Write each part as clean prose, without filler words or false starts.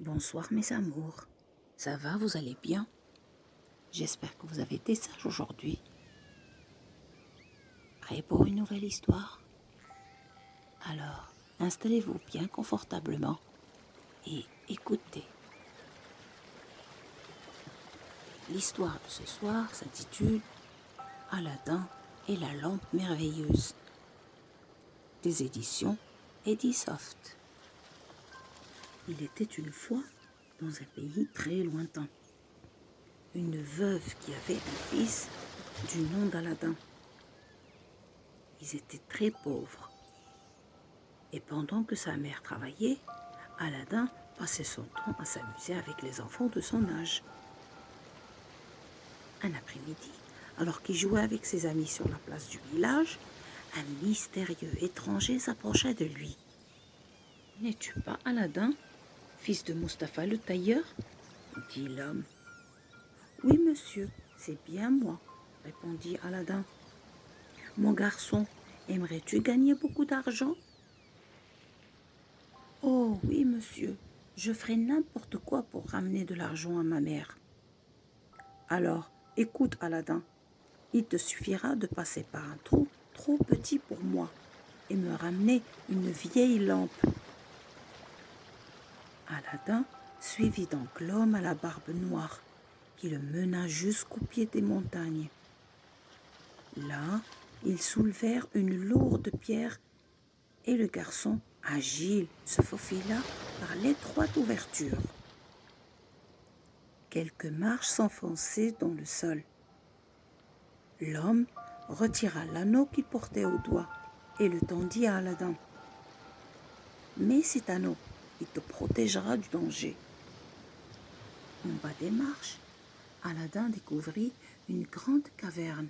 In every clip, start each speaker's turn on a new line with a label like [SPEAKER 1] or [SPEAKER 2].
[SPEAKER 1] Bonsoir mes amours, ça va, vous allez bien? J'espère que vous avez été sages aujourd'hui. Prêts pour une nouvelle histoire? Alors, installez-vous bien confortablement et écoutez. L'histoire de ce soir s'intitule Aladdin et la lampe merveilleuse, des éditions Edisoft. Il était une fois, dans un pays très lointain, une veuve qui avait un fils du nom d'Aladin. Ils étaient très pauvres. Et pendant que sa mère travaillait, Aladin passait son temps à s'amuser avec les enfants de son âge. Un après-midi, alors qu'il jouait avec ses amis sur la place du village, un mystérieux étranger s'approcha de lui. « N'es-tu pas Aladin, fils de Mustapha le tailleur ?» dit l'homme. « Oui, monsieur, c'est bien moi, » répondit Aladin. « Mon garçon, aimerais-tu gagner beaucoup d'argent ?»« Oh oui, monsieur, je ferai n'importe quoi pour ramener de l'argent à ma mère. » « Alors, écoute, Aladin, il te suffira de passer par un trou trop petit pour moi et me ramener une vieille lampe. » Aladin suivit donc l'homme à la barbe noire qui le mena jusqu'au pied des montagnes. Là, ils soulevèrent une lourde pierre et le garçon, agile, se faufila par l'étroite ouverture. Quelques marches s'enfonçaient dans le sol. L'homme retira l'anneau qu'il portait au doigt et le tendit à Aladin. « Mets cet anneau, il te protégera du danger. » En bas des marches, Aladin découvrit une grande caverne.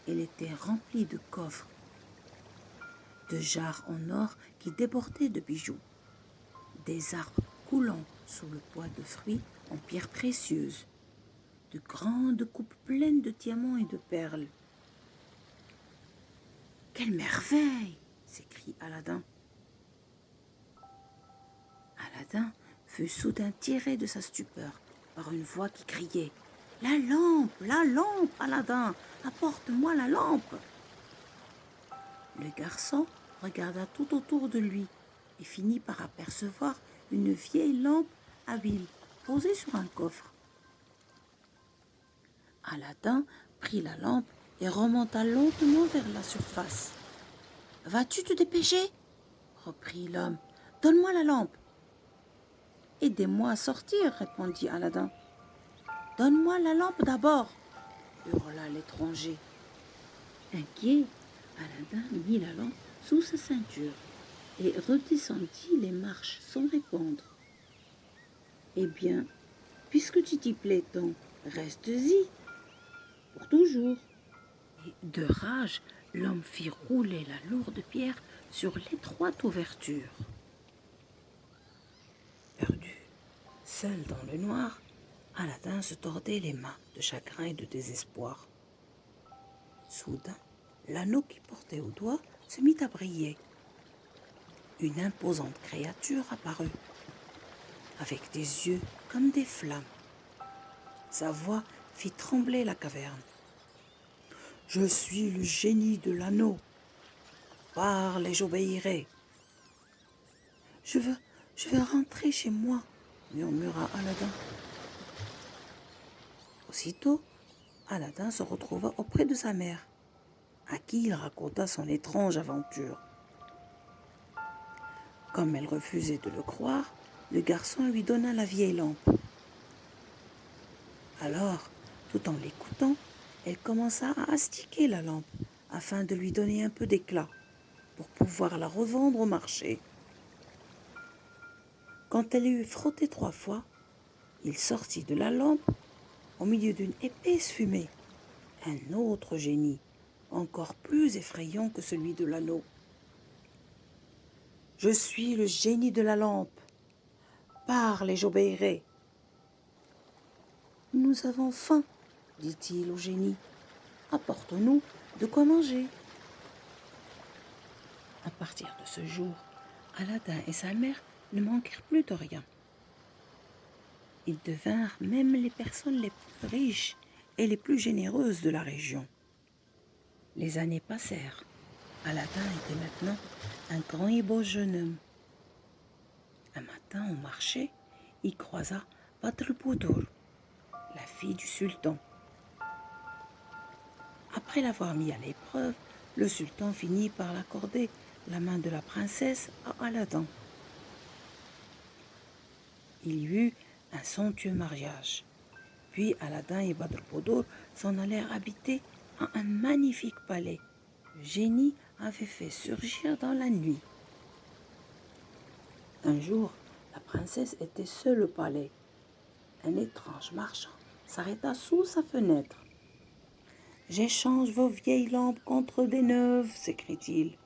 [SPEAKER 1] Elle était remplie de coffres, de jarres en or qui débordaient de bijoux, des arbres coulant sous le poids de fruits en pierres précieuses, de grandes coupes pleines de diamants et de perles. « Quelle merveille !» s'écrie Aladin. Aladin fut soudain tiré de sa stupeur par une voix qui criait « La lampe, Aladin, apporte-moi la lampe !» Le garçon regarda tout autour de lui et finit par apercevoir une vieille lampe à huile posée sur un coffre. Aladin prit la lampe et remonta lentement vers la surface. « Vas-tu te dépêcher ?» reprit l'homme. « Donne-moi la lampe. »« Aidez-moi à sortir, » répondit Aladin. « Donne-moi la lampe d'abord, » hurla l'étranger. Inquiet, Aladin mit la lampe sous sa ceinture et redescendit les marches sans répondre. « Eh bien, puisque tu t'y plais tant, reste-y, pour toujours. » Et de rage, l'homme fit rouler la lourde pierre sur l'étroite ouverture. Perdu, seul dans le noir, Aladin se tordait les mains de chagrin et de désespoir. Soudain, l'anneau qu'il portait au doigt se mit à briller. Une imposante créature apparut, avec des yeux comme des flammes. Sa voix fit trembler la caverne. « Je suis le génie de l'anneau. Parle et j'obéirai. »« Je veux rentrer chez moi, » murmura Aladin. Aussitôt, Aladin se retrouva auprès de sa mère, à qui il raconta son étrange aventure. Comme elle refusait de le croire, le garçon lui donna la vieille lampe. Alors, tout en l'écoutant, elle commença à astiquer la lampe afin de lui donner un peu d'éclat pour pouvoir la revendre au marché. Quand elle eut frotté 3 fois, il sortit de la lampe, au milieu d'une épaisse fumée, un autre génie, encore plus effrayant que celui de l'anneau. « Je suis le génie de la lampe. Parle et j'obéirai. »« Nous avons faim, » dit-il au génie. « Apporte-nous de quoi manger. » À partir de ce jour, Aladin et sa mère ne manquèrent plus de rien. Ils devinrent même les personnes les plus riches et les plus généreuses de la région. Les années passèrent. Aladdin était maintenant un grand et beau jeune homme. Un matin, au marché, il croisa Badr-Boudour, la fille du sultan. Après l'avoir mis à l'épreuve, le sultan finit par l'accorder la main de la princesse à Aladdin. Il y eut un somptueux mariage. Puis Aladdin et Badr-Boudour s'en allèrent habiter à un magnifique palais. Le génie avait fait surgir dans la nuit. Un jour, la princesse était seule au palais. Un étrange marchand s'arrêta sous sa fenêtre. « J'échange vos vieilles lampes contre des neuves, s'écrie-t-il.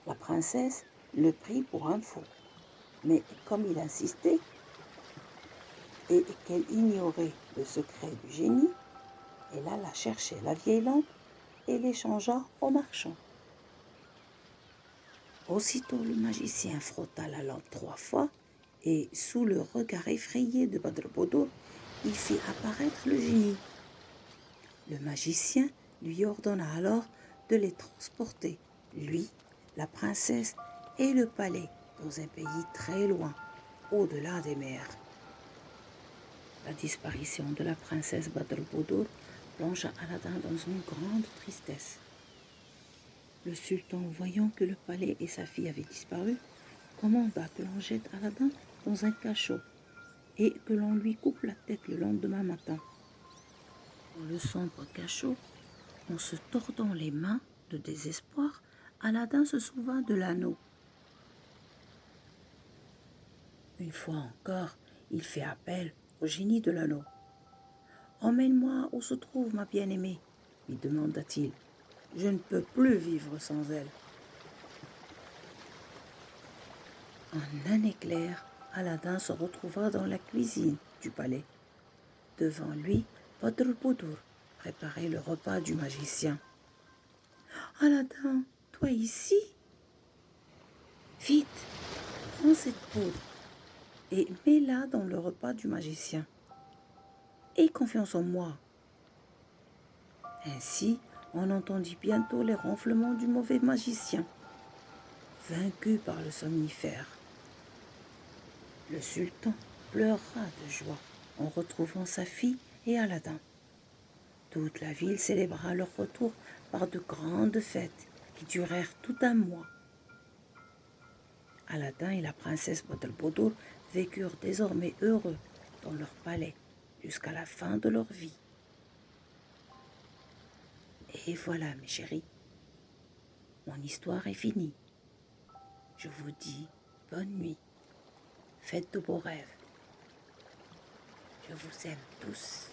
[SPEAKER 1] La princesse le prit pour un fou. Mais comme il insistait et qu'elle ignorait le secret du génie, elle alla chercher la vieille lampe et l'échangea au marchand. Aussitôt le magicien frotta la lampe 3 fois et, sous le regard effrayé de Badr-Boudour, il fit apparaître le génie. Le magicien lui ordonna alors de les transporter, lui, la princesse et le palais, dans un pays très loin, au-delà des mers. La disparition de la princesse Badr-Boudour plongea Aladdin dans une grande tristesse. Le sultan, voyant que le palais et sa fille avaient disparu, commanda que l'on jette Aladdin dans un cachot et que l'on lui coupe la tête le lendemain matin. Dans le sombre cachot, en se tordant les mains de désespoir, Aladdin se souvint de l'anneau. Une fois encore, il fit appel au génie de l'anneau. « Emmène-moi où se trouve ma bien-aimée, lui demanda-t-il. Je ne peux plus vivre sans elle. En un éclair, Aladdin se retrouva dans la cuisine du palais. Devant lui, Badr-Boudour préparait le repas du magicien. « Aladdin, toi ici? Vite, prends cette poudre et mets-la dans le repas du magicien. Aie confiance en moi. » Ainsi, on entendit bientôt les ronflements du mauvais magicien, vaincu par le somnifère. Le sultan pleura de joie en retrouvant sa fille et Aladdin. Toute la ville célébra leur retour par de grandes fêtes qui durèrent tout un mois. Aladdin et la princesse Badr-Boudour vécurent désormais heureux dans leur palais jusqu'à la fin de leur vie. Et voilà, mes chéris, mon histoire est finie. Je vous dis bonne nuit, faites de beaux rêves. Je vous aime tous.